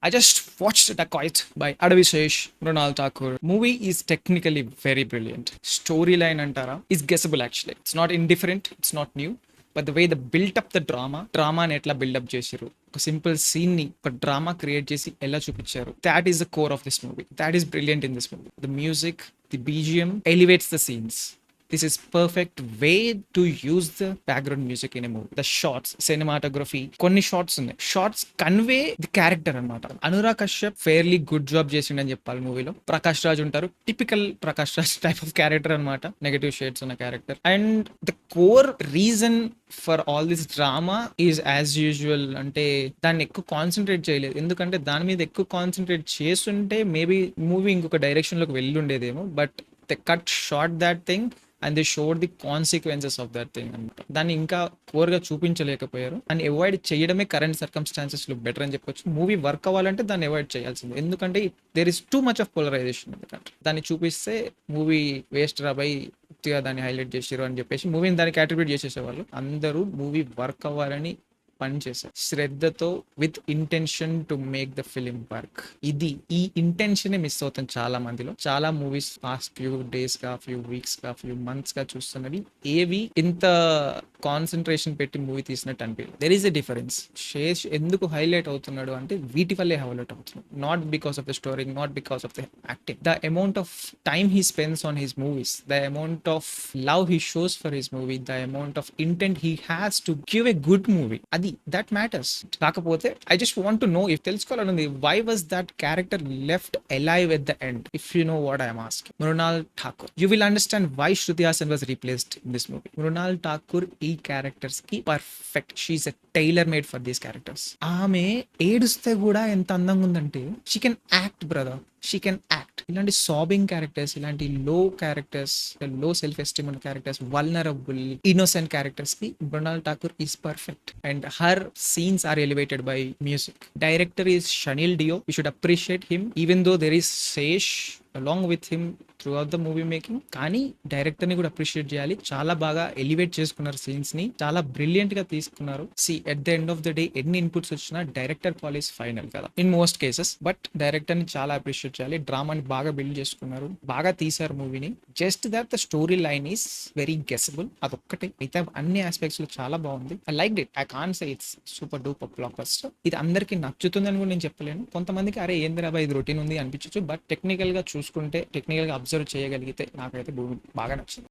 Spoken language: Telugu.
I just watched Dacoit by Adavisesh Mrunal Thakur. Movie is technically very brilliant. Storyline antara is guessable actually. It's not indifferent, it's not new. But the way they built up the డ్రామాని ఎట్లా బిల్డప్ చేసిర్రు, ఒక సింపుల్ సీన్ ని ఒక డ్రామా క్రియేట్ చేసి ఎలా చూపించారు, that is the core of this movie. That is brilliant in this movie. The music, the BGM elevates the scenes. This is perfect way to use the background music in a movie. The shots, cinematography, కొన్ని షార్ట్స్ ఉన్నాయి. షార్ట్స్ కన్వే ది క్యారెక్టర్ అనమాట. Anurag Kashyap fairly good job చేసిండని చెప్పాలి మూవీలో. ప్రకాష్ రాజ్ ఉంటారు, typical Prakash Raj type of character అనమాట, నెగటివ్ షేడ్స్ ఉన్న character. And the core reason for all this drama is as usual, అంటే దాన్ని ఎక్కువ కాన్సన్ట్రేట్ చేయలేదు. ఎందుకంటే దాని మీద ఎక్కువ కాన్సన్ట్రేట్ చేస్తుంటే మేబీ మూవీ ఇంకొక డైరెక్షన్ లోకి వెళ్ళి ఉండేదేమో. But the cut short that thing and they showed the consequences of that thing అనమాట. దాన్ని ఇంకా కోర్గా చూపించలేకపోయారు. దాన్ని అవాయిడ్ చేయడమే కరెంట్ సర్కమ్స్టాన్సెస్ లో బెటర్ అని చెప్పొచ్చు. మూవీ వర్క్ అవ్వాలంటే దాన్ని అవాయిడ్ చేయాల్సింది, ఎందుకంటే there is too much of polarization in the country. దాన్ని చూపిస్తే మూవీ వేస్ట్ రాబోయి దాన్ని హైలైట్ చేసారు అని చెప్పేసి మూవీని దానికి అట్రిబ్యూట్ చేసేసేవాళ్ళు. అందరూ మూవీ వర్క్ అవ్వాలని పనిచేశారు, శ్రద్ధతో, with intention to make the film work. ఈ ఇంటెన్షన్ మిస్ అవుతుంది చాలా మందిలో. చాలా మూవీస్ పాస్ట్ ఫ్యూ డేస్ గా, ఫ్యూ వీక్స్ గా, ఫ్యూ మంత్స్ గా చూస్తున్నవి ఏవి ఇంత కాన్సన్ట్రేషన్ పెట్టి మూవీ తీసినట్టు అనిపించదు. There is a difference. Sesh ఎందుకు హైలైట్ అవుతున్నాడు అంటే వీటి వల్లే హైలైట్ అవుతున్నాడు, not because of the story, not because of the acting. The amount of time he spends on his movies, the amount of love he shows for his movie, the amount of intent he has to give a good movie, అది దట్ మ్యాటర్స్. కాకపోతే I just want to know, if తెలుసుకోవాలనుంది, why was that character left alive at the end? If you know what I'm asking, Mrunal Thakur, you will understand why Shruti Haasan was replaced in this movie. Mrunal Thakur ఈ క్యారెక్టర్స్ కి perfect. She's a tailor made for these characters. ఆమె ఏడుస్తే కూడా ఎంత అందంగా ఉందంటే, she can act brother, she can act. ఇలాంటి సాబింగ్ క్యారెక్టర్స్, ఇలాంటి low characters, low self esteem ఉన్న క్యారెక్టర్స్, వల్నరబుల్ ఇన్నోసెంట్ క్యారెక్టర్స్ కి Mrunal Thakur is perfect. And her scenes are elevated by music. Director is Shanil Dio. You should appreciate him, even though there is Sesh along with him throughout the movie making. కానీ డైరెక్టర్ ని కూడా అప్రిషియేట్ చేయాలి. చాలా బాగా ఎలివేట్ చేసుకున్నారు సీన్స్ ని, చాలా బ్రిలియంట్ గా తీసుకున్నారు. See at the end of the day ఎన్ని ఇన్పుట్స్ వచ్చినా డైరెక్టర్ కాల్ ఇస్ ఫైనల్ కదా in most cases. But director ని చాలా అప్రిషియేట్ చేయాలి. డ్రామాని బాగా బిల్డ్ చేసుకున్నారు, బాగా తీశారు మూవీని. Just that the story line is very guessable, అదొక్కటే. మిగతా అన్ని ఆస్పెక్ట్స్ లో చాలా బాగుంది. I like it. I can't say it's super duper block buster. ఇది అందరికి నచ్చుతుందని కూడా నేను చెప్పలేను. కొంతమందికి అరే ఏందిరా ఇది రొటీన్ ఉంది అనిపించచ్చు. బట్ టెక్నికల్ గా చూసుకుంటే, టెక్నికల్ గా అబ్జర్వ్ చేయగలిగితే నాకైతే బాగా నచ్చింది.